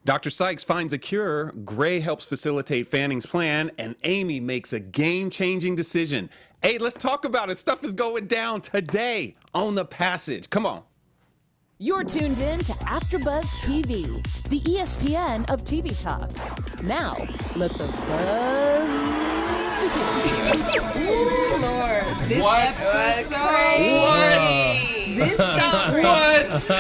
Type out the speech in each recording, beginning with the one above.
Dr. Sykes finds a cure, Gray helps facilitate Fanning's plan, and Amy makes a game-changing decision. Hey, let's talk about it. Stuff is going down today on The Passage. Come on. You're tuned in to AfterBuzz TV, the ESPN of TV talk. Now, let the buzz begin. Ooh, Lord. This What? episode. What? This What?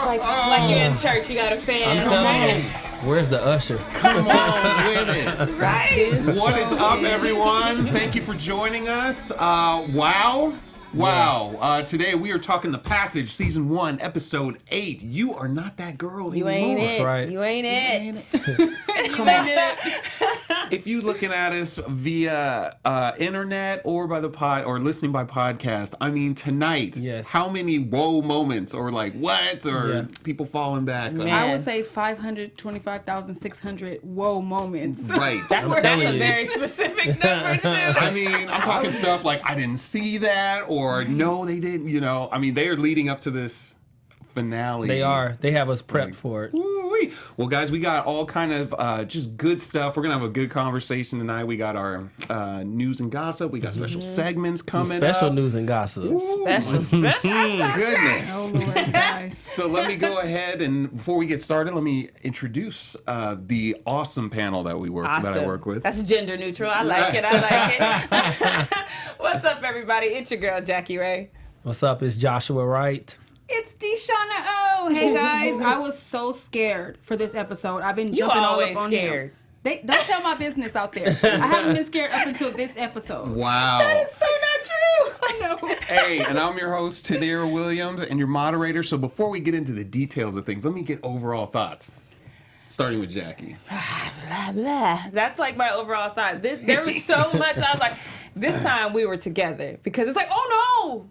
Like you're in church, you got a fan. I'm telling you, where's the usher? Come on with it. Right? What is up, everyone? Thank you for joining us. Wow. Today we are talking The Passage, Season 1, Episode 8. You are not that girl You anymore. ain't it. That's right. You ain't it. Come on. If you're looking at us via internet or by the pod or listening by podcast, I mean tonight, Yes. how many whoa moments or like what or Yeah. people falling back? Man. I would say 525,600 whoa moments. Right. That's I'm telling a you. very specific number, too. I mean, I'm talking stuff like I didn't see that or no, they didn't. You know, I mean, they are leading up to this finale. They are. They have us prepped for it. Woo-wee. Well, guys, we got all kind of just good stuff. We're gonna have a good conversation tonight. We got our news and gossip. We got special segments Some coming special up. news and gossip. Special. Goodness. Oh, Lord, guys. So let me go ahead and before we get started, let me introduce the awesome panel that I work with. That's gender neutral. I like it. What's up, everybody? It's your girl, Jackie Ray. What's up? It's Joshua Wright. It's Deshauna O. Hey, guys. I was so scared for this episode. I've been You jumping all always up on scared. Him. Don't tell my business out there. I haven't been scared up until this episode. Wow. It's so not true. I know. Hey, and I'm your host, Tadera Williams, and your moderator. So before we get into the details of things, let me get overall thoughts. Starting with Jackie. Blah, blah. That's like my overall thought. There was so much. I was like, this time we were together because it's like, oh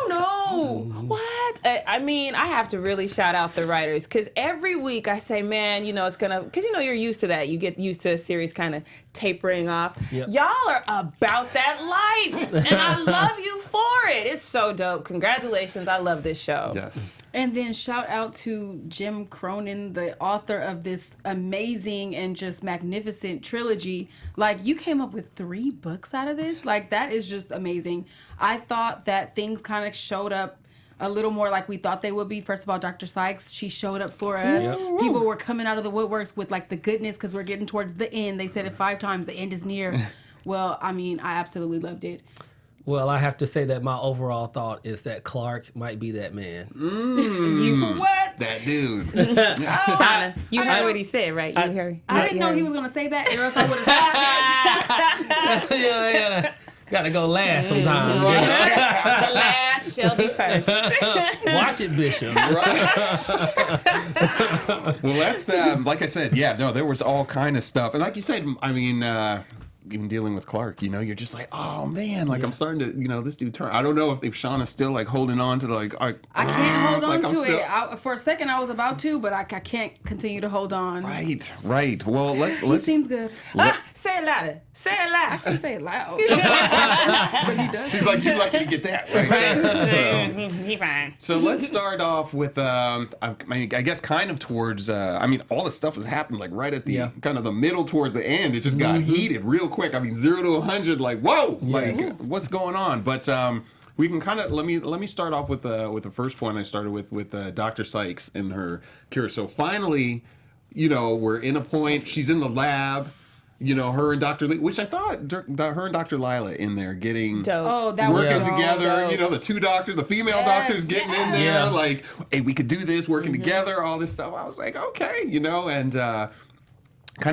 no, what? I mean, I have to really shout out the writers because every week I say, man, you know, it's gonna, because you know you're used to that. You get used to a series kind of tapering off. Yep. Y'all are about that life, and I love you for it. It's so dope. Congratulations, I love this show. Yes. And then shout out to Justin Cronin, the author of this amazing and just magnificent trilogy. Like, you came up with 3 books out of this. Like, that is just amazing. I thought that things kind of showed up a little more like we thought they would be. First of all, Dr. Sykes, she showed up for us. Yep. People were coming out of the woodworks with like the goodness because we're getting towards the end. They said it 5 times. The end is near. Well, I mean, I absolutely loved it. Well, I have to say that my overall thought is that Clark might be that man. What? That dude. Shauna, you heard what he said, right? You heard. I didn't know he was going to say that, or else I would have said it. Gotta go last sometime. The last shall be first. Watch it, Bishop. Well, that's like I said, yeah, no, there was all kind of stuff, and like you said, I mean, even dealing with Clark, you know, you're just like, oh man, like I'm starting to, you know, this dude turn. I don't know if Shauna's still like holding on to the like. I can't hold on like, to still... it. For a second, I was about to, but I can't continue to hold on. Right. Well, let's. He seems good. Say it louder. Say it I loud. can say it loud. But he does. She's like, you're lucky to get that right there. He fine. So let's start off with, I guess, kind of towards. I mean, all the stuff was happening like right at the kind of the middle towards the end. It just got heated real quick. I mean, 0 to 100, like whoa, like what's going on? But we can kind of let me start off with the first point I started with Dr. Sykes and her cure. So finally, you know, we're in a point. She's in the lab. You know, her and Dr. Lee, which I thought her and Dr. Lila in there getting Dope. That was working dope. together. You know, the 2 doctors, the female doctors getting in there, Yeah. like, hey, we could do this, working together, all this stuff. I was like, okay, you know, and kind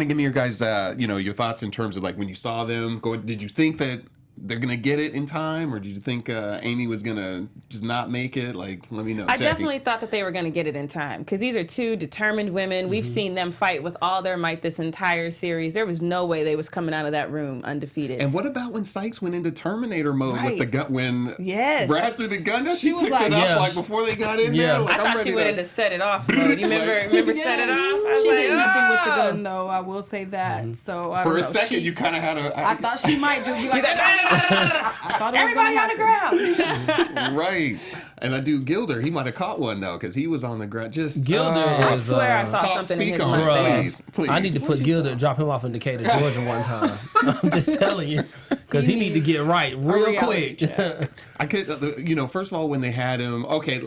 of give me your guys, you know, your thoughts in terms of like when you saw them. Did you think that they're gonna get it in time, or did you think Amy was gonna just not make it? Like, let me know. I Jackie. definitely thought that they were going to get it in time because these are 2 determined women. We've seen them fight with all their might this entire series. There was no way they was coming out of that room undefeated. And what about when Sykes went into Terminator mode with the gun? When Yes. Brad threw the gun, she was picked like- it up Yeah. like before they got in Yeah. there. Like, I I'm thought ready she went to... into set it off mode. You remember set it off? I was She like, did nothing with the "Oh." gun, though. I will say that. So I For don't a know. second, you kind of had a... I thought she might just be like, Like, I thought it was Everybody gonna on the happen. ground. Right. And I do Gilder. He might have caught one though, because he was on the ground. Just Gilder I is. swear I saw Top something in his speak on, mustache. please. I need to put Gilder, drop him off in Decatur, Georgia one time. I'm just telling you, because he need to get right real quick. I could, first of all, when they had him, okay,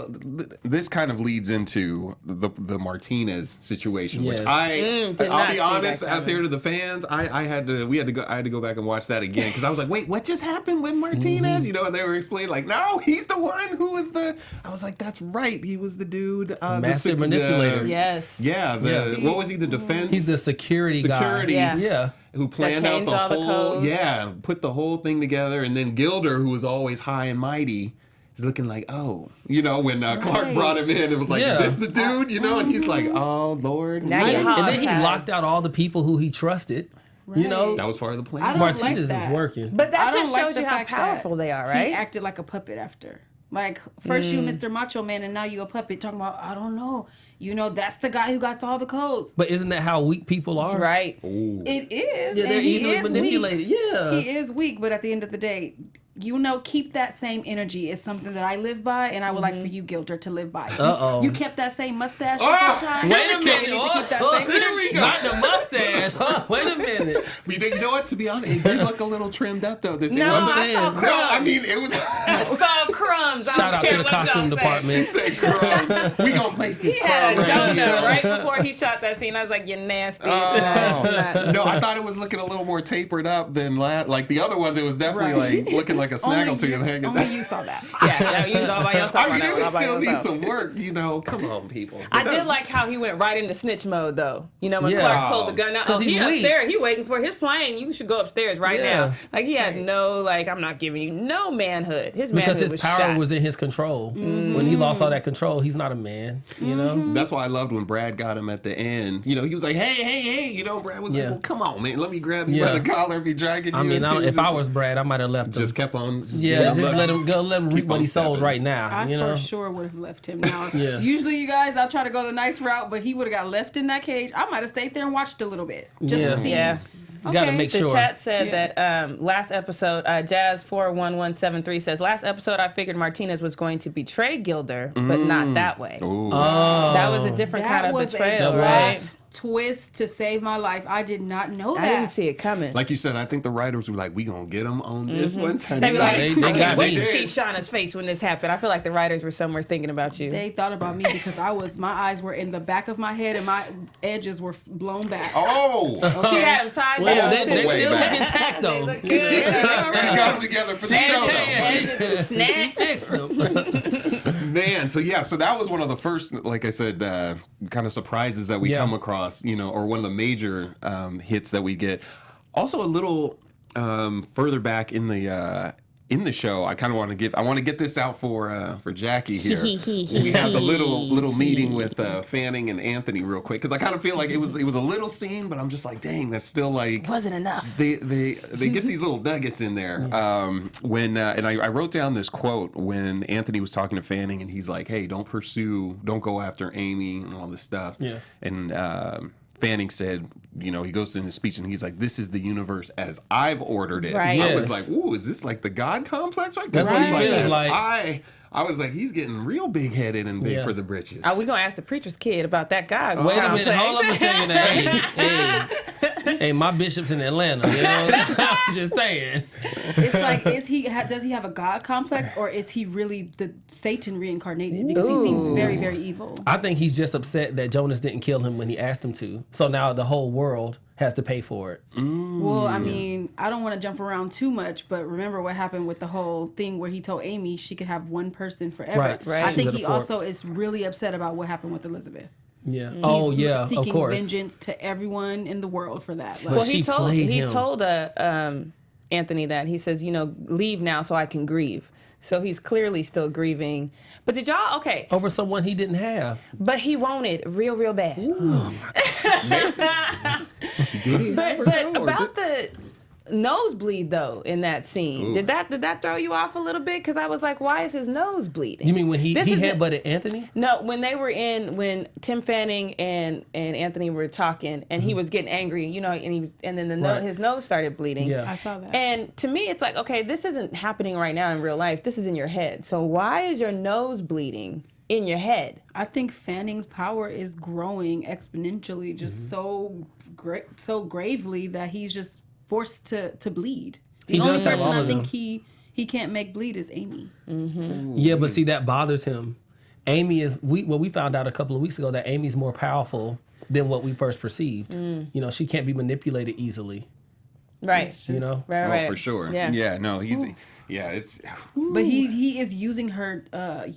this kind of leads into the Martinez situation, which Yes. I'll not be see honest, that out there to the fans, I had to go back and watch that again, because I was like, wait, what just happened with Martinez? And they were explaining like, no, he's the one who was I was like, that's right, he was the dude, Master manipulator. Yes. Yeah, what was he, the defense? He's the security guy. Yeah. Who planned out changed the all the whole, codes. put the whole thing together, and then Gilder, who was always high and mighty, is looking like, when Clark brought him in, it was like, this the dude, and he's like, oh Lord, Now you're And then he hog-tied. locked out all the people who he trusted. that was part of the plan. I don't Martinez like that. is working. But that I don't just like shows the you how fact that powerful they are, right? He acted like a puppet after. Like, first you Mr. Macho Man, and now you a puppet talking about, I don't know. That's the guy who got all the codes. But isn't that how weak people are? Right. It is. Yeah, they're and he easily is manipulated. Weak. Yeah. He is weak, but at the end of the day, keep that same energy is something that I live by, and I would like for you, Gilder, to live by. Uh-oh. You kept that same mustache Oh, sometimes. Wait a You minute. need to keep that Oh, same here energy. we go. Not the mustache. Wait a minute. You know what? To be honest, it did look a little trimmed up though. This No, it wasn't- I saw no, crumbs. I mean it was. I saw crumbs. I Shout don't out care to the what y'all costume say. department. Say crumbs. We gonna place this He had a crumb right here. donut right before he shot that scene. I was like, you're nasty. Oh. No, I thought it was looking a little more tapered up than like the other ones. It was definitely like looking like a snaggletooth hanging Only down. you saw that. Yeah, you was all by yourself. I mean, on that it one, would all by still need yourself. some work, Come on, people. I did like how he went right into snitch mode, though. When Yeah. Clark pulled the gun out. 'Cause He he's weak. upstairs. He waiting for his plane. You should go upstairs right Yeah. now. Like, he had no, I'm not giving you no manhood. His manhood Because his was power shot. was in his control. When he lost all that control, he's not a man, That's why I loved when Brad got him at the end. He was like, hey. Brad was like, Yeah. well, come on, man. Let me grab you by Yeah. the collar and be dragging you. I mean, And he if I just- was Brad, I might have left him. just kept on. Yeah, just look. let him go. Let him reap Keep what on he sows stepping. right now. I for sure would have left him now. Yeah. Usually, you guys, I'll try to go the nice route, but he would have got left in that cage. I might have stayed there and watched a little bit just Yeah. to see. Yeah. You got to make The sure. chat said Yes. that last episode, Jazz41173 says, last episode I figured Martinez was going to betray Gilder, but not that way. Ooh. That was a different kind That of was betrayal, a right? plot twist to save my life. I did not know I that. didn't see it coming. Like you said, I think the writers were like, we gonna get him on this one time. They be like, They I got can't wait me. to see Shauna's face when this happened. I feel like the writers were somewhere thinking about you. They thought about me because my eyes were in the back of my head and my edges were blown back. Oh! She had him tied Well, down. they way still back. look intact though. She got them together for the show, though. Snatch. Fixed them. Man, so that was one of the first, like I said, kind of surprises that we Yeah. come across, or one of the major hits that we get. Also, a little further back in the show, I kind of want to get this out for Jackie here. We have the little meeting with Fanning and Anthony real quick, because I kind of feel like it was a little scene, but I'm just like, dang, that's still like Wasn't enough. They get these little nuggets in there. When and I wrote down this quote when Anthony was talking to Fanning, and he's like, hey, don't go after Amy and all this stuff. Yeah. And Fanning said, he goes in his speech and he's like, this is the universe as I've ordered it. Right. I was Yes. like, ooh, is this like the God complex? Right? 'Cause That's what he's it feels as like. I was like, he's getting real big headed and big Yeah. for the britches. Are we going to ask the preacher's kid about that guy? Wait a minute, hold on a second. Hey, my bishop's in Atlanta. I'm just saying. It's like, does he have a God complex, or is he really the Satan reincarnated? Because he seems very, very evil. I think he's just upset that Jonas didn't kill him when he asked him to. So now the whole world has to pay for it. Well, I mean, I don't want to jump around too much, but remember what happened with the whole thing where he told Amy she could have one person forever. Right. I She think was he at a fork. also is really upset about what happened with Elizabeth. Yeah. He's Oh yeah, seeking of course. vengeance to everyone in the world for that. Like, But Well, she he told played him. Anthony that. He says, leave now so I can grieve. So he's clearly still grieving. But did y'all, okay, Over someone he didn't have. but he wanted real, real bad. Did he? But about nosebleed though in that scene. Ooh. Did that throw you off a little bit? Because I was like, why is his nose bleeding? You mean when he headbutted Anthony? No, when Tim Fanning and Anthony were talking, and he was getting angry, you know, and then his nose started bleeding. Yeah. I saw that. And to me, it's like, okay, this isn't happening right now in real life. This is in your head. So why is your nose bleeding in your head? I think Fanning's power is growing exponentially, just so gravely that he's just forced to bleed. The He only does have person all I of think them. he can't make bleed is Amy. Yeah, but see, that bothers him. Amy is, we found out a couple of weeks ago that Amy's more powerful than what we first perceived. You know, she can't be manipulated easily. Right. You know? Right. For sure. Yeah. Yeah. No, it's. But he is using her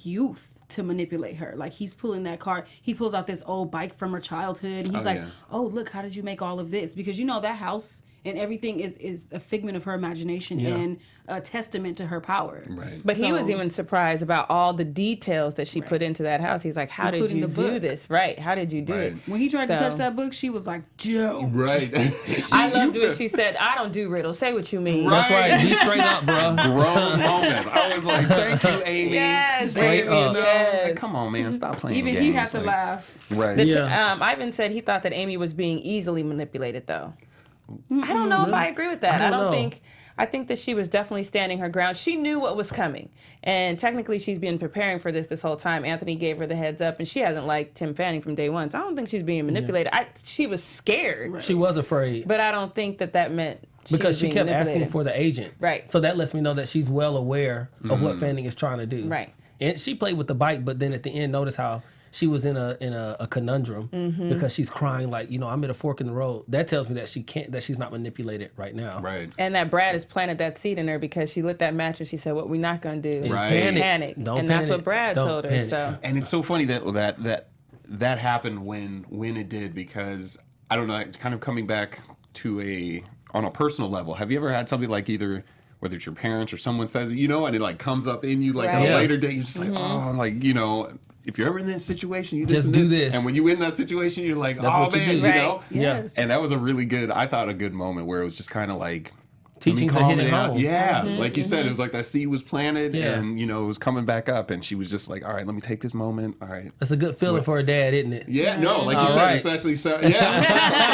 youth to manipulate her. Like, he's pulling that card. He pulls out this old bike from her childhood. And he's oh, look, how did you make all of this? Because, you know, that house and everything is a figment of her imagination and a testament to her power. Right. But he was even surprised about all the details that she put into that house. He's like, how did Including you the do book. this? Right. How did you do it? When he tried to touch that book, she was like, Joe. Right. I loved when she said, I don't do riddles. Say what you mean. That's right. Be straight up, bro. Grown moment. I was like, thank you, Amy. Yes, Straight baby, up. yes. Like, come on, man, stop playing Even games. he had to Like, laugh. Right. Ivan said he thought that Amy was being easily manipulated, though. I don't know if I agree with that. I don't know. I think that she was definitely standing her ground. She knew what was coming. And technically, she's been preparing for this whole time. Anthony gave her the heads up, and she hasn't liked Tim Fanning from day one. So I don't think she's being manipulated. She was scared. She was afraid. But I don't think that meant Because she was kept being asking manipulated. for the agent. Right. So that lets me know that she's well aware of what Fanning is trying to do. Right. And she played with the bike, but then at the end, notice how she was in a conundrum because she's crying like, you know, I'm at a fork in the road. That tells me that she's not manipulated right now. Right. And that Brad has planted that seed in her because she lit that match and she said, what we're not going to do is Right. panic. Don't and that's panic. what Brad Don't told her. panic. So And it's so funny that happened when it did, because I don't know, kind of coming back to on a personal level. Have you ever had something like either, whether it's your parents or someone says it, you know, and it like comes up in you like Right. on a Yeah. later date, you're just like, oh, like, you know, if you're ever in this situation, you Just and do this. And when you in that situation, you're like, That's oh what you man, do. you Right. know? Yeah. And that was a really good, I thought a good moment where it was just kind of like, Teachings are hitting home. Yeah, like you said, it was like that seed was planted, Yeah. and you know it was coming back up, and she was just like, "All right, let me take this moment." All right, That's a good feeling for a dad, isn't it? yeah, no, like you All said, right. especially so, yeah,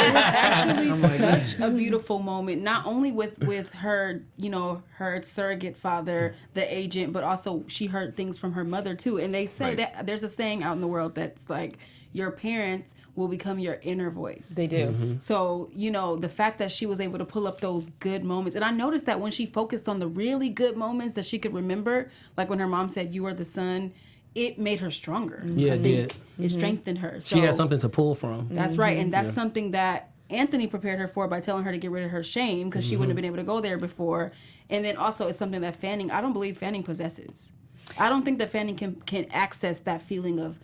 Actually, such a beautiful moment. Not only with her, you know, her surrogate father, the agent, but also she heard things from her mother too. And they say Right. that there's a saying out in the world that's like, your parents will become your inner voice. they do. Mm-hmm. So, you know, the fact that she was able to pull up those good moments. And I noticed that when she focused on the really good moments that she could remember, like when her mom said, "You are the sun," it made her stronger. Yeah, I it think did. it strengthened her. So She had something to pull from. that's right. And that's something that Anthony prepared her for by telling her to get rid of her shame, because she wouldn't have been able to go there before. And then also it's something that I don't believe Fanning possesses. I don't think that Fanning can access that feeling of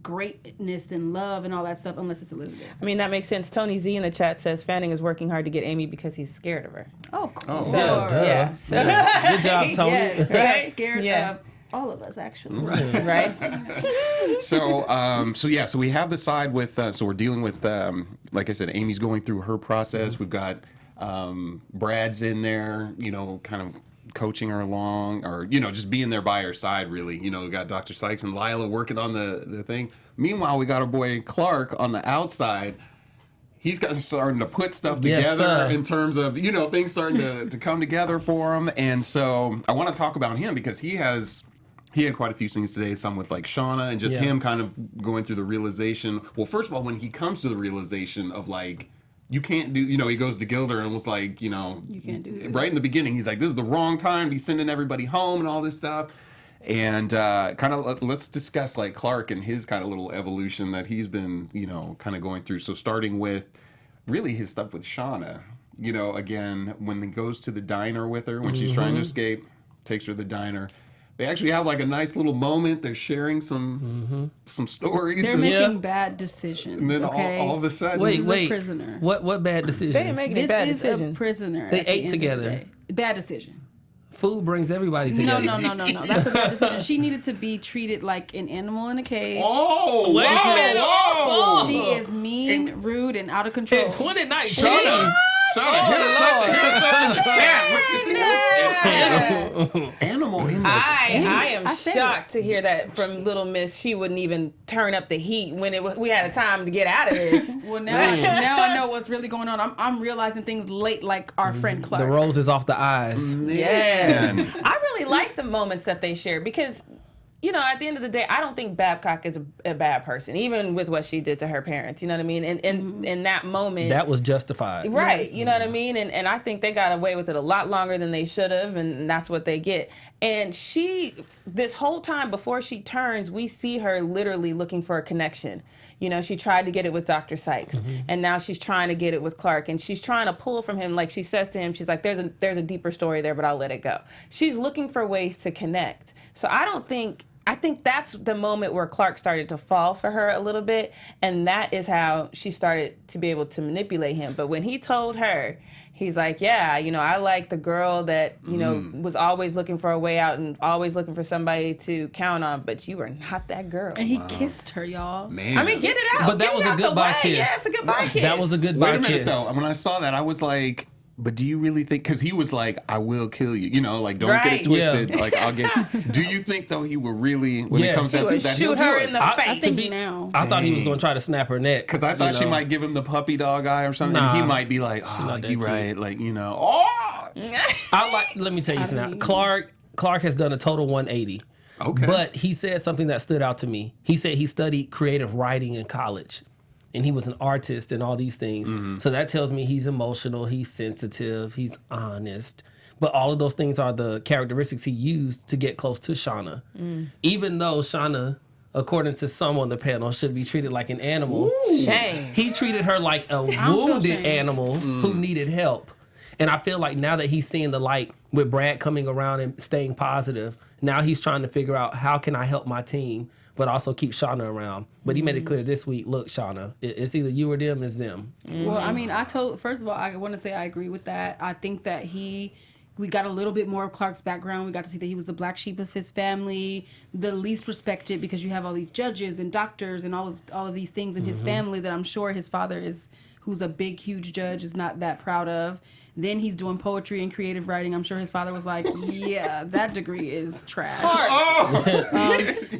greatness and love and all that stuff unless it's Elizabeth. I mean, that makes sense. Tony Z in the chat says Fanning is working hard to get Amy because he's scared of her. Oh, of course. Oh, So, duh. yes. Good job, Tony. Yes, Right? scared Yeah. of all of us, actually. Right? so we have the side with, so we're dealing with, like I said, Amy's going through her process. We've got Brad's in there, you know, kind of coaching her along, or you know, just being there by her side, really. You know, we got Dr. Sykes and Lila working on the thing. Meanwhile, we got our boy Clark on the outside. He's starting to put stuff Yes, together sir. in terms of, you know, things starting to come together for him. And so I want to talk about him because he had quite a few things today, some with like Shauna and just Yeah. him kind of going through the realization. Well, first of all, when he comes to the realization of like, you can't do, you know, he goes to Gilder and was like, you know, You can't do this. right in the beginning, he's like, this is the wrong time to be sending everybody home and all this stuff. And kind of let's discuss like Clark and his kind of little evolution that he's been, you know, kind of going through. So starting with really his stuff with Shauna, you know, again, when he goes to the diner with her, when she's trying to escape, takes her to the diner. They actually have like a nice little moment. They're sharing some stories. They're and making bad decisions. then Okay. all of a sudden, This is a Wait, prisoner. What bad decisions? They didn't make any This bad is decision. a prisoner. They at the ate end of together. the day. Bad decision. Food brings everybody No, together. no. That's a bad decision. She needed to be treated like an animal in a cage. Oh, Wait a minute. whoa. She is mean, rude, and out of control. In 2019. Shauna, hit us up in the chat. What you think? Animal in the I am said shocked to hear that from Little Miss. She wouldn't even turn up the heat when we had a time to get out of this. Well, now I know what's really going on. I'm realizing things late, like our friend Clark. The roses off the eyes. Yeah. I really like the moments that they share because, you know, at the end of the day, I don't think Babcock is a bad person, even with what she did to her parents. You know what I mean? And in that moment, That was justified. right? Yes. You know what I mean? And I think they got away with it a lot longer than they should have, and that's what they get. And this whole time before she turns, we see her literally looking for a connection. You know, she tried to get it with Dr. Sykes, and now she's trying to get it with Clark, and she's trying to pull from him. Like she says to him, she's like, "There's a deeper story there, but I'll let it go." She's looking for ways to connect. So I think that's the moment where Clark started to fall for her a little bit, and that is how she started to be able to manipulate him. But when he told her, he's like, yeah, you know, I like the girl that, you know, was always looking for a way out and always looking for somebody to count on, but you are not that girl. And he kissed her, y'all. Man. I mean, get it out. But that Get was it a out the goodbye way. kiss. Yeah, it's a goodbye kiss. That was a goodbye Wait a minute, kiss. though. When I saw that, I was like, but do you really think, because he was like, I will kill you, you know, like, don't get Right. it twisted, like, I'll get, do you think, though, he will really, when it Yes. comes down to that, he'll Shoot do her it? in the I face. think to be- now. I thought he was going to try to snap her neck. Because I thought you she know. might give him the puppy dog eye or something, Nah. and he might be like, oh, not that you cute. right, like, you know, oh! Let me tell you something. mean- Clark has done a total 180. Okay. But he said something that stood out to me. He said he studied creative writing in college, and he was an artist and all these things. So that tells me he's emotional, he's sensitive, he's honest. But all of those things are the characteristics he used to get close to Shauna. Even though Shauna, according to some on the panel, should be treated like an animal, Shame. he treated her like a feel wounded shamed. animal who needed help. And I feel like now that he's seeing the light with Brad coming around and staying positive, now he's trying to figure out how can I help my team, but also keep Shauna around. But he made it clear this week, look, Shauna, it's either you or them, it's them. Well, I mean, first of all, I want to say I agree with that. I think that we got a little bit more of Clark's background. We got to see that he was the black sheep of his family, the least respected, because you have all these judges and doctors and all of these things in his family that I'm sure his father who's a big, huge judge, is not that proud of. Then he's doing poetry and creative writing. I'm sure his father was like, yeah, that degree is trash.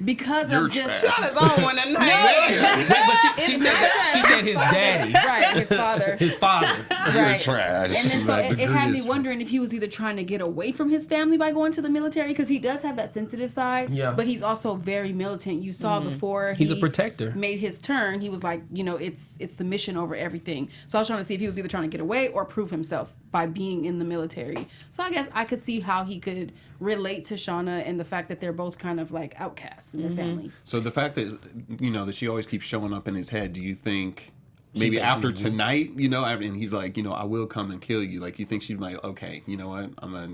Because You're of just... trash. Shauna's on one tonight. But she It's said not trash. she said his daddy, Right, his father. his father. Right. trash. And then so That it had me degree is- wondering if he was either trying to get away from his family by going to the military, because he does have that sensitive side, Yeah. but he's also very militant. You saw before He's a he protector. made his turn, he was like, you know, it's the mission over everything. So I was trying to see if he was either trying to get away or prove himself by being in the military. So I guess I could see how he could relate to Shauna and the fact that they're both kind of like outcasts in their families. So the fact that, you know, that she always keeps showing up in his head, do you think maybe after tonight, you know, and he's like, you know, I will come and kill you, like, you think she might, okay, you know what, I'm gonna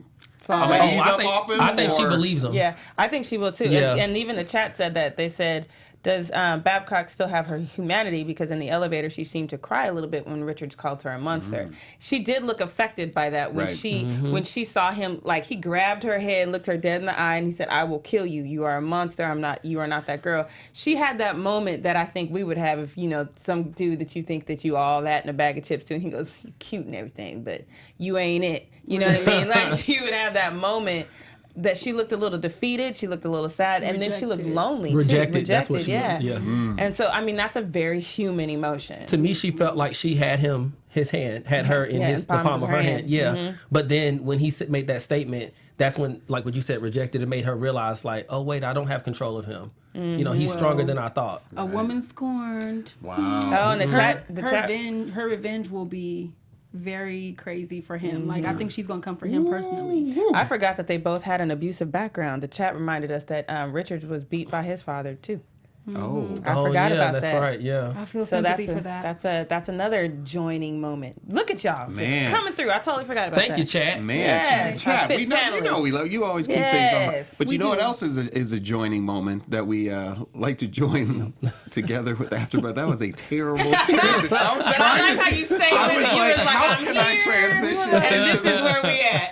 ease up off him? I think she or- believes him. Yeah, I think she will too. Yeah. And even the chat said that. They said, does Babcock still have her humanity? Because in the elevator, she seemed to cry a little bit when Richards called her a monster. She did look affected by that when Right. when she saw him, like, he grabbed her head, looked her dead in the eye, and he said, I will kill you. You are a monster. You are not that girl. She had that moment that I think we would have if, you know, some dude that you think that you all that in a bag of chips to, and he goes, you cute and everything, but you ain't it. You know what I mean? Like, you would have that moment that she looked a little defeated, she looked a little sad, and then she looked Rejected. lonely. Rejected, Too. that's what she yeah. looked, yeah. And so, I mean, that's a very human emotion. To me, she felt like she had his hand, had her in the palm of her hand. Yeah. But then when he made that statement, that's when, like what you said, rejected, it made her realize, like, oh, wait, I don't have control of him. You know, he's stronger than I thought. A woman scorned. Wow. Oh, and Her revenge will be very crazy for him. Like, I think she's gonna come for him personally. I forgot that they both had an abusive background. The chat reminded us that Richards was beat by his father too. Oh. I forgot about that's that. right, yeah. I feel So sympathy for that. that's another joining moment. Look at y'all, Man. just coming through. I totally forgot about that. Thank you, chat. Man, Yes, chat, our we fifth know, you know panelist. we love you. Always keep Yes, things on. But we you know what do. else is a joining moment that we like to join together with AfterBuzz? That was a terrible transition. I was But I trying like to how you stay I with was it. You like, was like, how I'm can I here, transition and into this is this? where we at.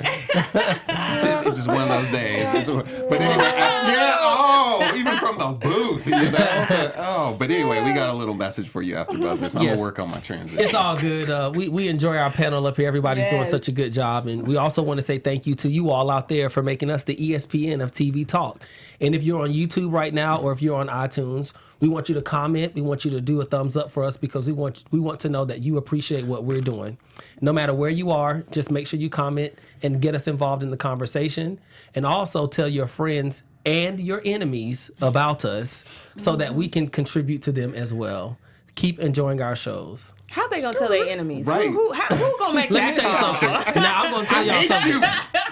It's just one of those days. But anyway, even from the booth, You know? Oh, but anyway, we got a little message for you, AfterBuzzers. I'm gonna work on my transition. It's all good. We enjoy our panel up here. Everybody's doing such a good job, and we also want to say thank you to you all out there for making us the ESPN of TV talk. And if you're on YouTube right now, or if you're on iTunes, we want you to comment. We want you to do a thumbs up for us because we want to know that you appreciate what we're doing. No matter where you are, just make sure you comment and get us involved in the conversation. And also tell your friends and your enemies about us so that we can contribute to them as well. Keep enjoying our shows. How they gonna tell their enemies? Right. Who gonna make Let that me tell you call? something. Now I'm gonna tell y'all Hate something. you,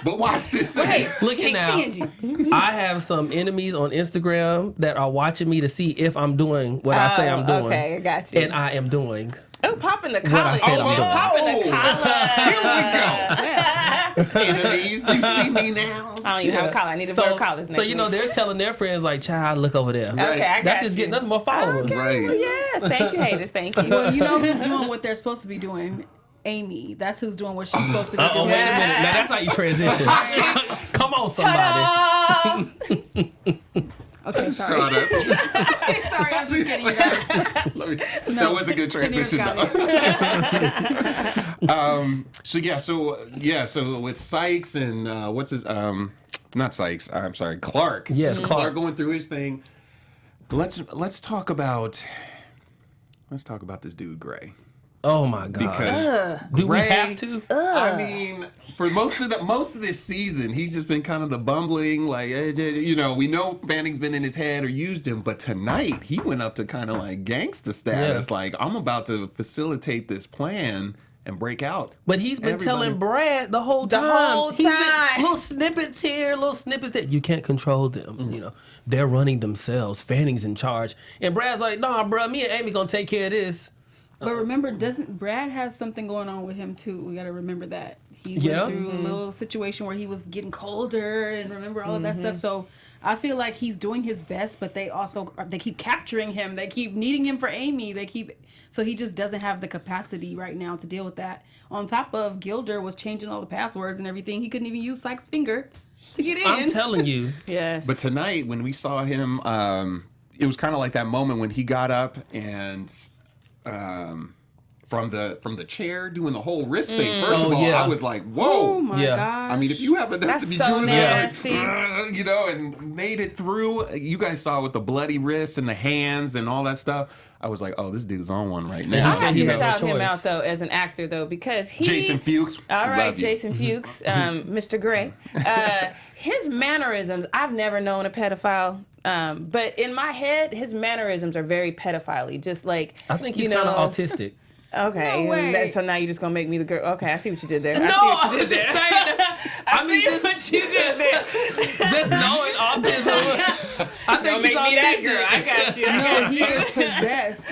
but watch this thing. Hey, Look at can't now. stand you. I have some enemies on Instagram that are watching me to see if I'm doing what I say I'm doing. Okay, I got you. And I am doing. Oh, popping the What I collar. said I'm doing. Popping the collar. Here we go. Enemies, you see me now. I don't even have a collar. I need to wear collars next So, you know, week. they're telling their friends, like, child, look over there. Okay, I got That's just you. getting us more followers. Right. Yes, thank you, haters. Thank you. Well, you know who's doing what they're supposed to be doing? Amy. That's who's doing what she's supposed to be Oh, doing. wait a minute. Now, that's how you transition. Come on, somebody. Okay, sorry. Shut up. Sorry, I'm just kidding, you guys. That was a good Tanya's transition, got though. So with Sykes and what's his not Sykes, I'm sorry, Clark. Yes, So Clark. going through his thing. Let's talk about this dude Gray. Oh, my God. Because Do we Gray, have to? I mean, for most of this season, he's just been kind of the bumbling, like, you know, we know Fanning's been in his head or used him, but tonight he went up to kind of like gangsta status, like, I'm about to facilitate this plan and break out. But he's been telling Brad the whole time. whole He's been time. little snippets here, little snippets there. You can't control them. You know, they're running themselves. Fanning's in charge. And Brad's like, nah, bro, me and Amy gonna take care of this. But remember, doesn't Brad has something going on with him too? We got to remember that he went through a little situation where he was getting colder, and remember all of that stuff. So I feel like he's doing his best, but they keep capturing him. They keep needing him for Amy. So he just doesn't have the capacity right now to deal with that. On top of Gilder was changing all the passwords and everything. He couldn't even use Sykes' finger to get in. I'm telling you. Yes. But tonight, when we saw him, it was kind of like that moment when he got up and from the chair doing the whole wrist thing. First of all, I was like, whoa. Oh my gosh. I mean, if you happen to have to be so doing nasty. that, like, you know, and made it through, you guys saw with the bloody wrist and the hands and all that stuff. I was like, oh, this dude's on one right now. I have he to had no shout him choice. out though as an actor though because he Jason Fuchs. All right, love you. Jason Fuchs, Mr. Gray. His mannerisms, I've never known a pedophile, but in my head, his mannerisms are very pedophile-y. Just like I think he's kind of autistic. Okay, No way. so now you're just gonna make me the girl. Okay, I see what you did there. No, I see what you I'm did just there. saying. I see what you did there. Just knowing autism. I think Don't make me that girl. I got you. No, he is possessed.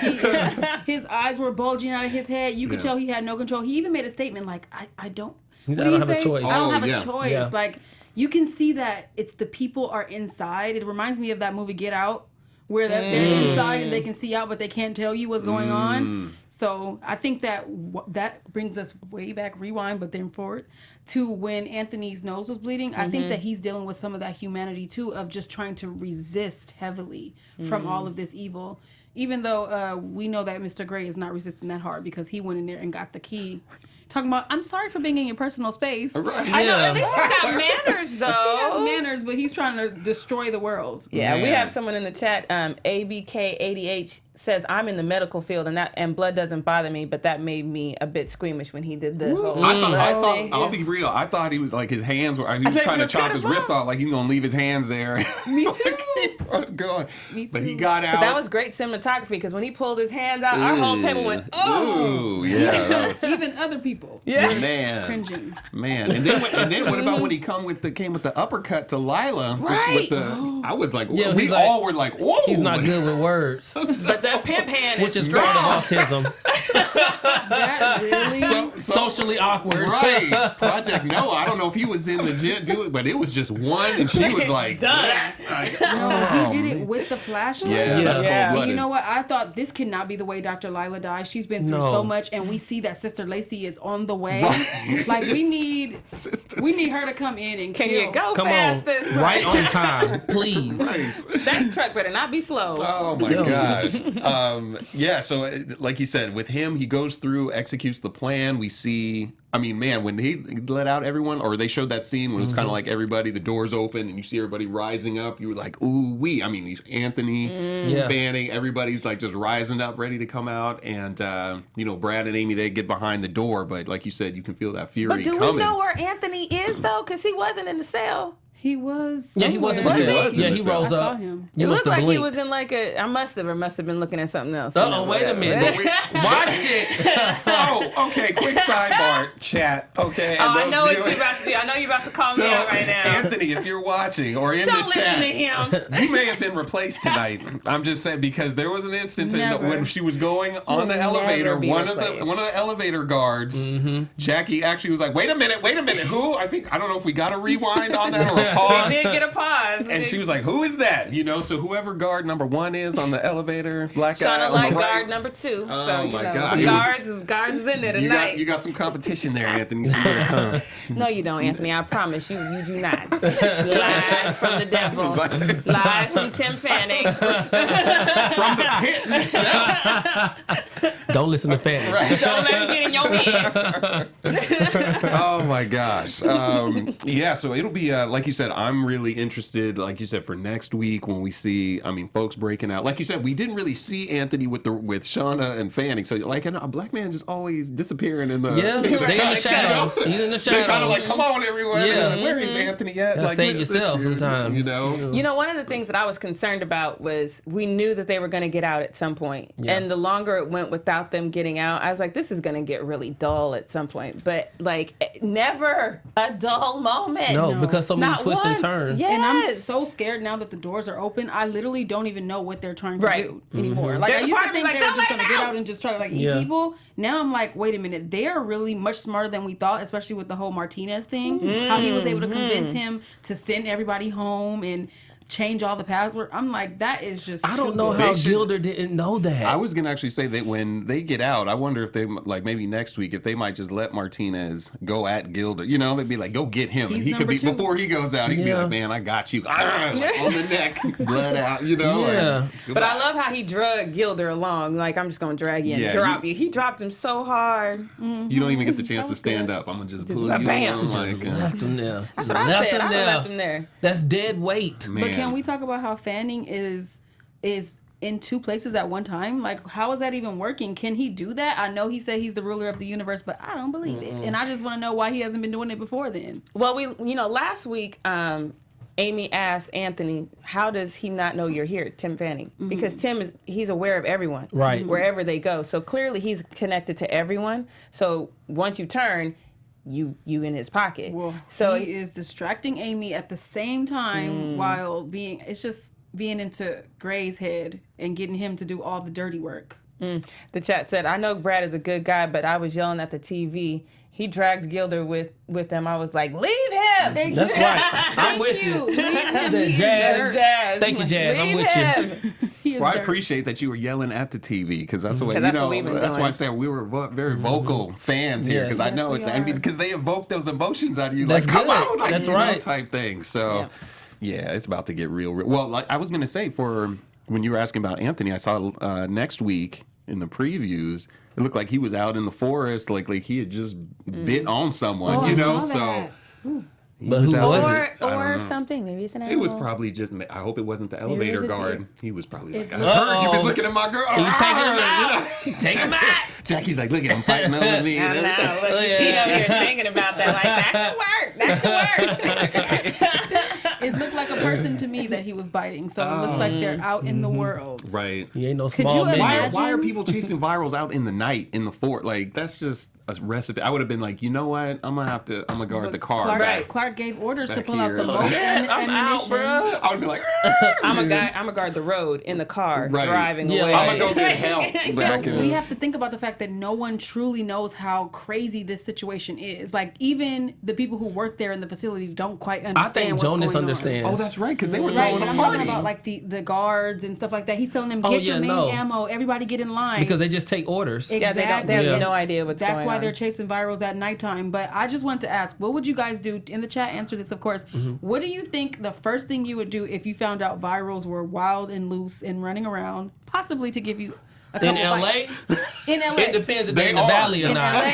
His eyes were bulging out of his head. You could tell he had no control. He even made a statement like, I don't. He What said, did I he don't have a say? choice. I don't Oh, have yeah. a choice. Yeah. Like, you can see that it's the people are inside. It reminds me of that movie Get Out, where they're inside and they can see out, but they can't tell you what's going on. So I think that that brings us way back, rewind, but then forward to when Anthony's nose was bleeding. I think that he's dealing with some of that humanity too, of just trying to resist heavily from all of this evil. Even though we know that Mr. Gray is not resisting that hard because he went in there and got the key. Talking about, I'm sorry for being in your personal space. I know, at least he's got manners though. He has manners, but he's trying to destroy the world. Yeah, we Man. have someone in the chat, ABK80H says, I'm in the medical field and blood doesn't bother me, but that made me a bit squeamish when he did the whole I blood thought, thing. I'll be real. I thought he was like his hands were. He was thought trying you to were chop his pedophile. wrist off, like he was gonna leave his hands there. Me too. Keep on going. Me But he too. got out. But that was great cinematography because when he pulled his hands out, our whole table went, oh! Ooh, yeah. That was, Even other people Yeah. were man, cringing. man. And then what about when he came with the uppercut to Lila? Right. I was like, Yeah, we he's like- all were like, whoa. He's not good with words, But the pimp hand which is is part strong. of autism. That really? socially awkward. Right. Project Noah. I don't know if he was in the gym doing it, but it was just one, and she was like, Done. No, he did it with the flashlight. Yeah, that's Yeah. And cold-blooded. you know what? I thought this cannot be the way Dr. Lila died. She's been through No. so much, and we see that Sister Lacey is on the way. Like we need her to come in and Can kill. you go Come faster? on. Right on time, please. That truck better not be slow. Oh my gosh. Yeah, so like you said, with him, he goes through, executes the plan. We see, I mean, man, when he let out everyone, or they showed that scene when it was kind of like everybody, the doors open, and you see everybody rising up, you were like, ooh, wee. I mean, Anthony, Fanning, everybody's like just rising up, ready to come out. And, Brad and Amy, they get behind the door, but like you said, you can feel that fury But do coming. we know where Anthony is, though? Because he wasn't in the cell. He was. Yeah, he was in the somewhere. cell. Was he? Yeah, he I rose saw up. him. You It must looked have like he blinked. was in like a. I must have been looking at something else. Uh-oh, wait a minute. Watch it. Oh, okay. Quick sidebar, chat. Okay. Oh, and I those know what viewers- you're about to do. I know you're about to call So, me out right now. Anthony, if you're watching or in Don't the listen chat, to him. you may have been replaced tonight. I'm just saying because there was an instance Never. when she was going on the Never elevator. be One of replaced. the elevator guards, Jackie, actually was like, "Wait a minute, who?" I don't know if we got a rewind on that or a pause. We did get a pause. And she was like, "Who is that?" So whoever guard number 1 is on the elevator, black guy Shauna on like the right. guard number 2. Oh, So, my know, God. the It was- guards was in there You tonight. got some competition there, Anthony. So you better come. No, you don't, Anthony. I promise you do not. Lies from the devil. Lies from Tim Fanning. From the pit itself. Don't listen to Fanny. Don't let him get in your head. Oh my gosh. Yeah, so it'll be like you said, I'm really interested, like you said, for next week when we see, folks breaking out. Like you said, we didn't really see Anthony with Shauna and Fanning. So like a black man just always disappearing in the Yeah, they in the shadows. He's in the They're kind of like, shadows. come on, everyone. Yeah. Like, where is Anthony at? Gotta Like, save this yourself dude, sometimes. You know, one of the things that I was concerned about was we knew that they were going to get out at some point. And the longer it went without them getting out, I was like, this is going to get really dull at some point. But like, never a dull moment. No, because so many Not twists and once. turns. Yes. And I'm so scared now that the doors are open. I literally don't even know what they're trying to Right. do anymore. Like There's I a used part to of me think like, they were don't just let going to them get out. out and just try to like eat Yeah. people. Now I'm like, wait a minute. They are really much smarter than we thought, especially with the whole Martinez thing. How he was able to convince him to send everybody home and change all the password. I'm like, that is just I don't too know good. how They should- Gilder didn't know that. I was gonna actually say that when they get out, I wonder if they like maybe next week if they might just let Martinez go at Gilder. They'd be like, go get him, and He's he could number be 2. before he goes out. He could be Yeah. like, man, I got you, like, on the neck, blood out. Yeah. But I love how he drug Gilder along. Like, I'm just going to drag you and Yeah, drop you. He dropped him so hard. You don't even get the chance to stand up. I'm gonna just pull you bam. along, like, Left him there. That's what I Left said. him I there. left him there. That's dead weight. man. But can we talk about how Fanning is in 2 places at one time? Like, how is that even working? Can he do that? I know he said he's the ruler of the universe, but I don't believe it. And I just want to know why he hasn't been doing it before then. Well, last week, Amy asked Anthony, how does he not know you're here, Tim Fanning? Because he's aware of everyone. Right. Wherever they go. So clearly he's connected to everyone. So once you turn, you in his pocket. Well, so he is distracting Amy at the same time while being into Gray's head and getting him to do all the dirty work. the chat said, I know Brad is a good guy, but I was yelling at the TV. He dragged Gilder with him. I was like, leave him. That's right. I'm with you. Leave him. The He is Jazz. dirt. Jazz. Thank you, Jazz. I'm Leave with you. him. He is Well, I dirt. appreciate that you were yelling at the TV because that's the way that's what we've been That's why doing. I said we were very vocal fans here Yes. because I Yes, know we it. are. Because they evoke those emotions out of you. That's like, come good. on, like, That's you know, right. type thing. So, yeah, it's about to get real. Well, like I was gonna say for when you were asking about Anthony, I saw next week in the previews. It looked like he was out in the forest, like he had just bit on someone, Oh, you I know. saw So. that. He But who out was there. it? I don't Or know. something. Maybe it's an It animal. was probably just. I hope it wasn't the it elevator was a guard. deer. He was probably like, I It- heard you've been Uh-oh. looking at my girl. You taking him Ah, out? Take him out. Jackie's like, look at him fighting over me. I and know. everything. Look, Oh, he yeah. up here thinking about that. Like, that could work. That could work. It looked like a person to me that he was biting. So it looks like they're out in the world. Right. He ain't no Could small you man. imagine? Why are people chasing virals out in the night in the fort? Like, that's just a recipe. I would have been like, you know what? I'm gonna guard the car. Clark gave orders to back pull out here. the most I'm out, ammunition. bro. I would be like, I'm gonna guard the road in the car Right. driving Yeah. away. I'm gonna go get help back But in. we have to think about the fact that no one truly knows how crazy this situation is. Like, even the people who work there in the facility don't quite understand I think what's Jonas going on. understands. Oh, that's right, because they were Right, throwing but a I'm party. talking about like the guards and stuff like that. He's telling them, Oh, get your yeah, main no. ammo. Everybody get in line. Because they just take orders. Exactly. Yeah, they have And no idea what's That's going why on. they're chasing virals at nighttime. But I just wanted to ask, what would you guys do in the chat? Answer this, of course. What do you think the first thing you would do if you found out virals were wild and loose and running around, possibly to give you a couple In LA, bites? In LA. it depends if They they're in the are. valley or In not. LA,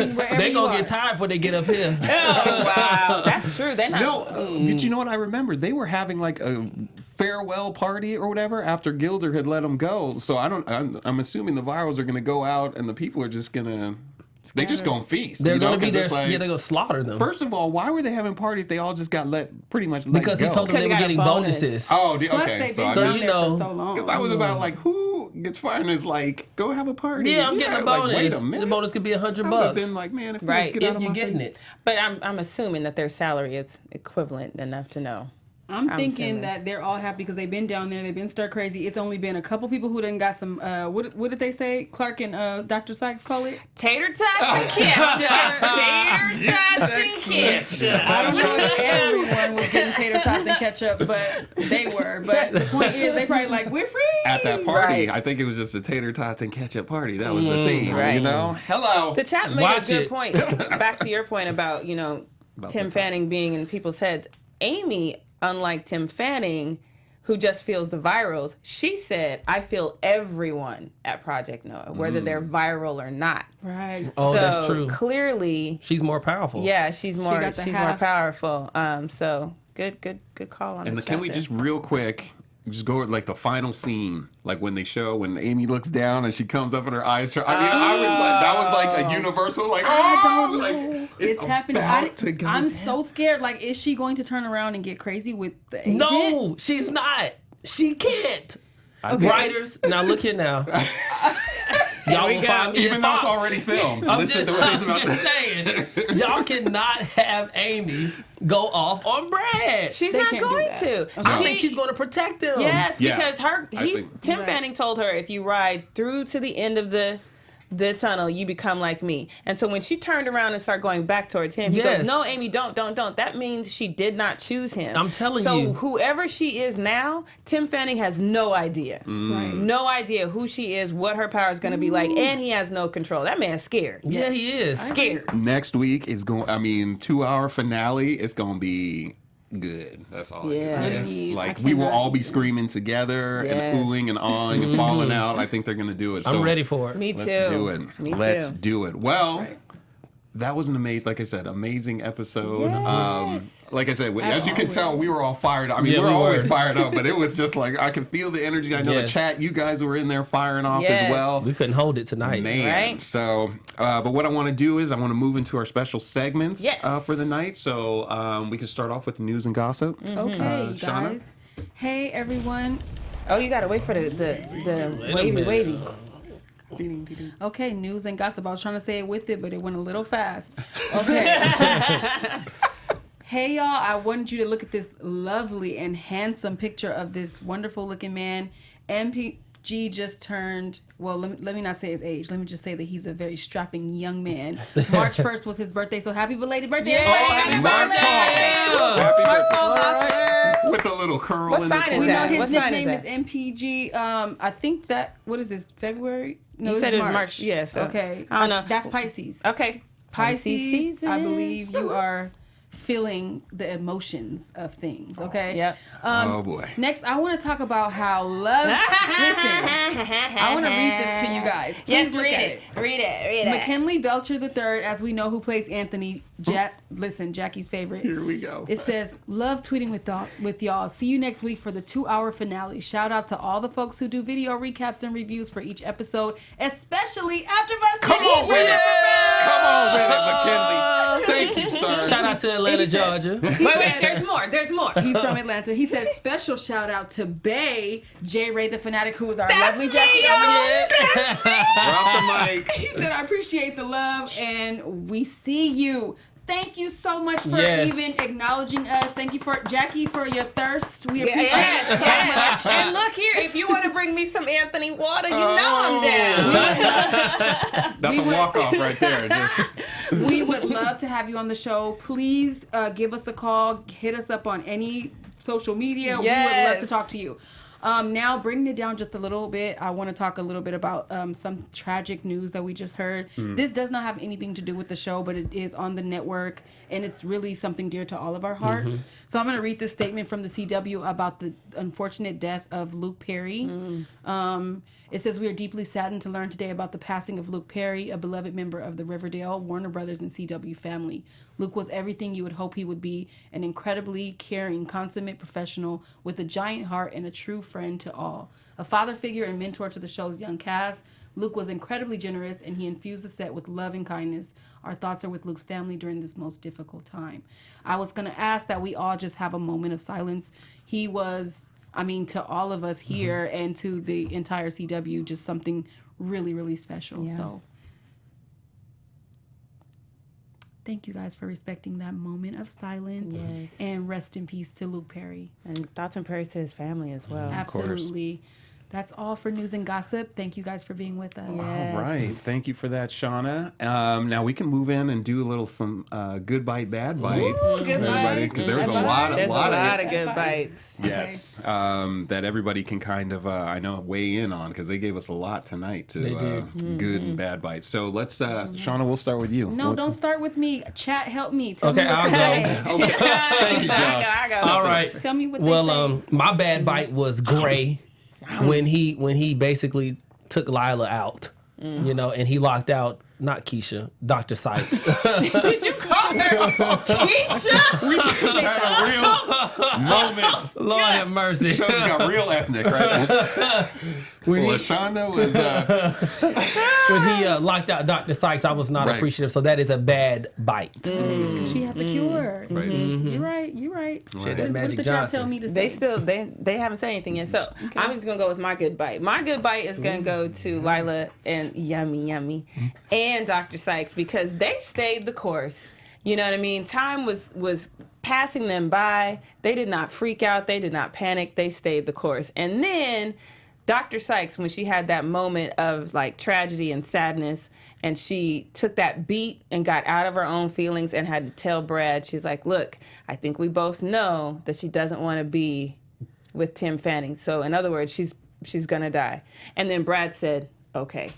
in wherever They you gonna are. get tired before they get up here. Oh wow, that's true. They're not. No, but you know what I remember? They were having like a farewell party or whatever after Gilder had let them go. So I'm assuming the virals are gonna go out and the people are just gonna. They just gonna feast. They're you know, gonna be 'cause there. it's like, Yeah, they're gonna slaughter them. First of all, why were they having a party if they all just got pretty much let Because go? he told them they Because were they getting got a bonus. bonuses. Oh, Plus, okay. they've So been I down you there know, for so long. because I was about like, who gets fired and is like, go have a party? Yeah, I'm getting a like, bonus. wait a minute. The bonus could be $100 I would have bucks. been like, man, if you Right, get out If of you're my getting face. it. But I'm assuming that their salary is equivalent enough to know. I'm thinking assuming. that they're all happy because they've been down there. They've been stir crazy. It's only been a couple people who done got some. What did they say? Clark and Dr. Sykes call it. Tater tots and ketchup. Tater tots and ketchup. I don't know if everyone was getting tater tots and ketchup, but they were. But the point is, they probably like, we're free At that party, Right. I think it was just a tater tots and ketchup party. That was the theme, you right. know. Hello. The chat made Watch a good it. point. Back to your point about Tim the Fanning being in people's heads. Amy, unlike Tim Fanning, who just feels the virals, she said, I feel everyone at Project Noah, whether they're viral or not. Right. Oh, so that's true. Clearly, She's more powerful. yeah, she's more got the she's more half. powerful. So good call on And the can we just real quick just go with like the final scene, like when they show when Amy looks down and she comes up and her eyes. I mean, I was like, that was like a universal like. I Oh, don't like know. it's happening. about to go I'm down. so scared. Like, is she going to turn around and get crazy with the agent? No, she's not. She can't. Okay. Writers, now look here now. Y'all will find me Even in though it's Fox. already filmed. I'm Listen just, to what he's I'm about just to saying, y'all cannot have Amy go off on Brad. She's They not can't do going that. to. I think she's going to protect them. Yes, Yeah, because I think- Tim Right. Fanning told her, if you ride through to the end of the tunnel, you become like me. And so when she turned around and started going back towards him, he Yes. goes, no, Amy, don't. That means she did not choose him. I'm telling so you. So whoever she is now, Tim Fanning has no idea. Right. No idea who she is, what her power is going to be like, and he has no control. That man's scared. Yeah, he is. Scared. Next week is going. I mean, 2-hour finale. It's going to be good. That's all I Yeah. can say. I Like we will cannot- all be screaming together Yes. and oohing and awing and falling out. I think they're going to do it. I'm So ready for it. Me too. Let's do it. Me Let's too. do it. Well. right. That was an amazing, like I said, amazing episode. Yes. Like I said, as you can always. tell, we were all fired up. I mean, Yeah, we're we always were. fired up, but it was just like, I could feel the energy. I know Yes. the chat, you guys were in there firing off Yes. as well. We couldn't hold it tonight. Man. Right. So, but what I want to do is I want to move into our special segments Yes. for the night. So we can start off with the news and gossip. Okay, you Shauna? guys. Hey, everyone. Oh, you got to wait for the wavy. Okay, news and gossip. I was trying to say it with it, but it went a little fast. Okay. Hey, y'all. I wanted you to look at this lovely and handsome picture of this wonderful looking man. MPG just turned, well, let me not say his age. Let me just say that he's a very strapping young man. March 1st was his birthday, so happy belated birthday. Yeah. everybody. Happy Mark birthday. Paul. Happy Mark birthday. Paul Gossler. With a little curl What in sign the is We corner. know that? his What sign nickname is is MPG. I think that, what is this, February? No, You this said is it was March. Yes. Okay. I don't know. That's Pisces. Okay. Pisces, I season. believe you are feeling the emotions of things, okay? Yep. Oh, boy. Next, I want to talk about how love... Listen, I want to read this to you guys. Please Yes, look read at it. Read it. McKinley Belcher III, as we know, who plays Anthony. Listen, Jackie's favorite. Here we go. It says, love tweeting with y'all. See you next week for the 2-hour finale. Shout out to all the folks who do video recaps and reviews for each episode, especially AfterBuzz TV. Come on with it. Come on with it, McKinley. Thank you sir. Shout out to Atlanta, Georgia. Wait, there's more. There's more. He's from Atlanta. He said special shout out to Bay, J. Ray the Fanatic, who was our That's lovely me, Jackie. y'all. Drop the mic. He said, I appreciate the love and we see you. Thank you so much for Yes. even acknowledging us. Thank you for Jackie for your thirst. We appreciate Yes, it so yes. much. And look here, if you want to bring me some Anthony water, you know I'm down. That's a walk-off right there. Just, We would love to have you on the show. Please give us a call. Hit us up on any social media. We would love Yes. to talk to you. Now, bringing it down just a little bit, I want to talk a little bit about some tragic news that we just heard. This does not have anything to do with the show, but it is on the network, and it's really something dear to all of our hearts. So I'm going to read this statement from the CW about the unfortunate death of Luke Perry. It says, we are deeply saddened to learn today about the passing of Luke Perry, a beloved member of the Riverdale, Warner Brothers, and CW family. Luke was everything you would hope he would be, an incredibly caring, consummate professional with a giant heart and a true friend to all. A father figure and mentor to the show's young cast, Luke was incredibly generous, and he infused the set with love and kindness. Our thoughts are with Luke's family during this most difficult time. I was going to ask that we all just have a moment of silence. He was... to all of us here and to the entire CW, just something really, really special. Yeah. So thank you guys for respecting that moment of silence. Yes. And rest in peace to Luke Perry. And thoughts and prayers to his family as well. Absolutely. That's all for news and gossip. Thank you guys for being with us. Yes. all right. Thank you for that, Shauna. Now we can move in and do a little some good bite, bad bites. good bite. Because there was a lot There's of good bites. yes, that everybody can kind of I know weigh in on because they gave us a lot tonight to They did. good and bad bites. So let's Shauna, we'll start with you. No, What's- don't start with me. Chat, help me. Tell Okay, me what I'll to go. say. Okay. Thank you, Josh. I got All right. Tell me what they Well, say. my bad bite was Gray when he basically took Lila out, and he locked out not Keisha, Dr. Sykes. Did you call her Keisha? We just had a real moment. Lord have mercy. Show's got real ethnic, right? Well, Shauna was When he locked out Dr. Sykes, I was not Right. appreciative. So that is a bad bite. She had the cure. Right. You're right. You're right. Shit, that What Magic did the chat Johnson. tell me to say? They still they haven't said anything yet. So I'm just gonna go with my good bite. My good bite is gonna go to Lila and Yummy and Dr. Sykes because they stayed the course. You know what I mean? Time was passing them by. They did not freak out. They did not panic. They stayed the course. And then Dr. Sykes, when she had that moment of like tragedy and sadness, and she took that beat and got out of her own feelings and had to tell Brad, she's like, look, I think we both know that she doesn't want to be with Tim Fanning. So in other words, she's gonna die. And then Brad said, okay.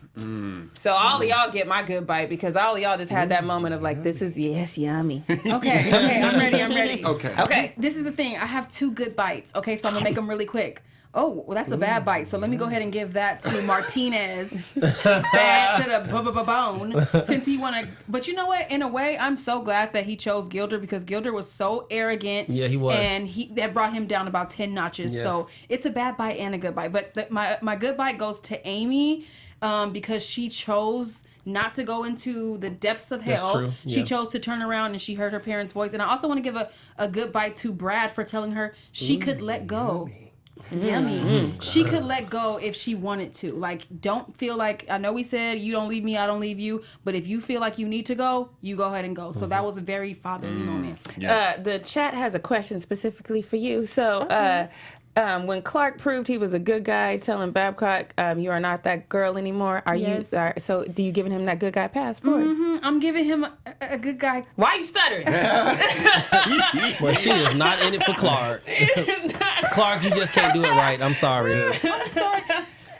So all of y'all get my good bite because all of y'all just had that moment of like, this is yummy. Okay, I'm ready. okay. This is the thing. I have two good bites. Okay, so I'm gonna make them really quick. Oh, well, that's a bad bite. So let me go ahead and give that to Martinez. Bad to the bone. Since he wanna, but you know what? In a way, I'm so glad that he chose Gilder because Gilder was so arrogant. Yeah, he was. And that brought him down about 10 notches. Yes. So it's a bad bite and a good bite. But my good bite goes to Amy because she chose not to go into the depths of hell. That's true. She Yeah. chose to turn around and she heard her parents' voice. And I also want to give a good bite to Brad for telling her she could let go. Yummy. She could let go if she wanted to. Like, don't feel like, I know we said you don't leave me, I don't leave you, but if you feel like you need to go, you go ahead and go. So that was a very fatherly moment. The chat has a question specifically for you. So when Clark proved he was a good guy, telling Babcock, you are not that girl anymore, Yes. so do you giving him that good guy passport? I'm giving him a good guy. Why are you stuttering? Well, she is not in it for Clark. Clark, you just can't do it right. I'm sorry. I'm sorry.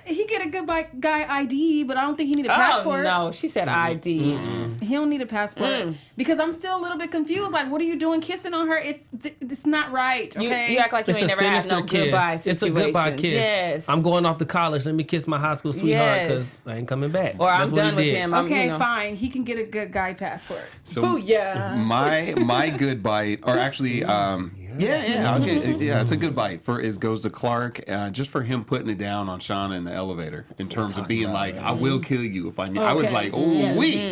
He get a good guy ID, but I don't think he need a passport. Oh, no. She said ID. He don't need a passport because I'm still a little bit confused. Like, what are you doing kissing on her? It's not right. Okay. You act like you It's ain't a never had sinister no goodbye kiss. situation. It's a goodbye kiss. Yes. I'm going off to college. Let me kiss my high school sweetheart because I ain't coming back. Or I'm That's what done he with did. him. Okay, fine. He can get a good guy passport. So Booyah. my good bite, or actually, I'll get, it's a good bite. Goes to Clark, just for him putting it down on Shauna in the elevator. later in terms of being like, I will kill you if I need. I was like, oh,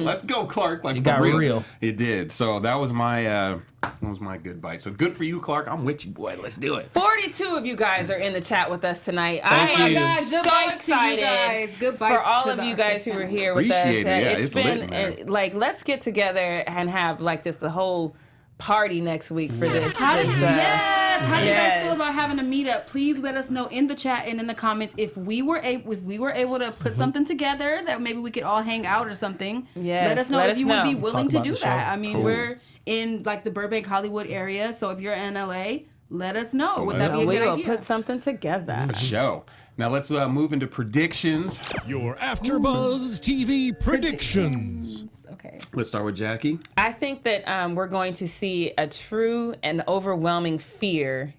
let's go, Clark. Like, It for got real. real. It did. So that was my good bite. So good for you, Clark. I'm with you, boy. Let's do it. 42 of you guys are in the chat with us tonight. Thank I you. am Oh my God, good so bites to you excited guys. Good bites for all to of the you guys who were panelists. here with us. Appreciate it. Yeah, It's it's been lit, man. like, let's get together and have like just the whole party next week for this. How do you guys feel Yes. about having a meetup? Please let us know in the chat and in the comments if we were able to put something together that maybe we could all hang out or something. Yes, Let us know let if us you would be know. willing Talk to about do the show. that. I mean, Cool. we're in like the Burbank, Hollywood area, so if you're in LA, let us know. Would that be a We good will idea? put something together. Show. Now let's move into predictions. Your AfterBuzz TV predictions. Okay. Let's start with Jackie. I think that we're going to see a true and overwhelming fear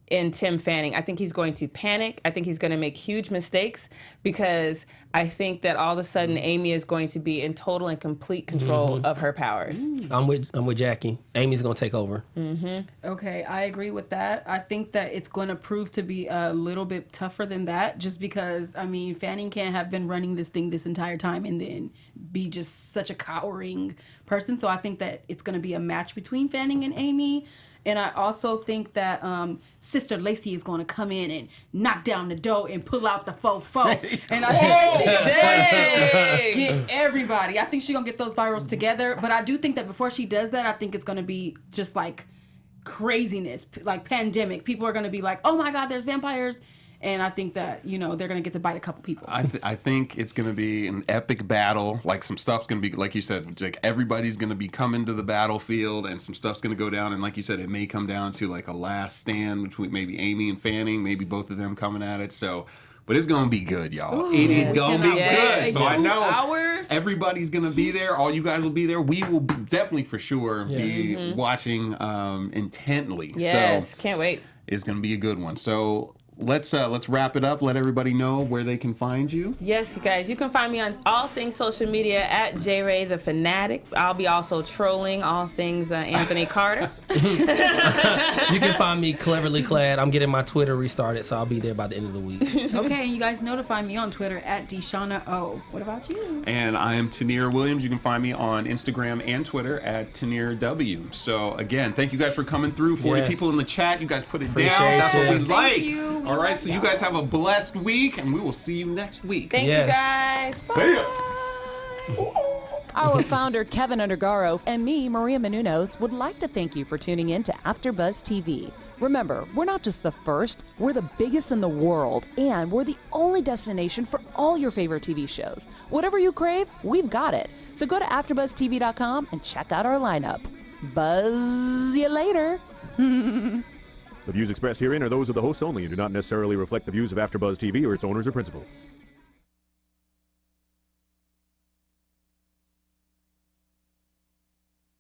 in Tim Fanning. I think he's going to panic. I think he's going to make huge mistakes because I think that all of a sudden Amy is going to be in total and complete control of her powers. I'm with Jackie. Amy's gonna take over. Okay, I agree with that. I think that it's going to prove to be a little bit tougher than that just because, I mean, Fanning can't have been running this thing this entire time and then be just such a cowering person. So I think that it's going to be a match between Fanning and Amy. And I also think that Sister Lacey is going to come in and knock down the door and pull out the faux. And I think that she's going to get everybody. I think she's going to get those virals together. But I do think that before she does that, I think it's going to be just like craziness, like pandemic. People are going to be like, oh my God, there's vampires. And I think that, you know, they're going to get to bite a couple people. I think it's going to be an epic battle. Like some stuff's going to be, like you said, like everybody's going to be coming to the battlefield and some stuff's going to go down. And like you said, it may come down to like a last stand between maybe Amy and Fanning, maybe both of them coming at it. So, but it's going to be good, y'all. It is going to be good. So I know hours. everybody's going to be there. All you guys will be there. We will be definitely for sure be watching intently. Yes, So can't wait. it's going to be a good one. So let's wrap it up. Let everybody know where they can find you. Yes, you guys. You can find me on all things social media at JRay the Fanatic. I'll be also trolling all things Anthony Carter. You can find me cleverly clad. I'm getting my Twitter restarted, so I'll be there by the end of the week. Okay, and you guys notify me on Twitter at Deshauna O. What about you? And I am Tanir Williams. You can find me on Instagram and Twitter at TanirW. So again, thank you guys for coming through. 40 Yes. people in the chat. You guys put it Appreciate down. That's what we you. like. Thank you. We All right, love so you y'all. guys have a blessed week, and we will see you next week. Thank Yes. you guys. Bye. See ya. Our founder, Kevin Undergaro, and me, Maria Menounos, would like to thank you for tuning in to AfterBuzz TV. Remember, we're not just the first, we're the biggest in the world, and we're the only destination for all your favorite TV shows. Whatever you crave, we've got it. So go to AfterBuzzTV.com and check out our lineup. Buzz you later. The views expressed herein are those of the hosts only and do not necessarily reflect the views of AfterBuzz TV or its owners or principals.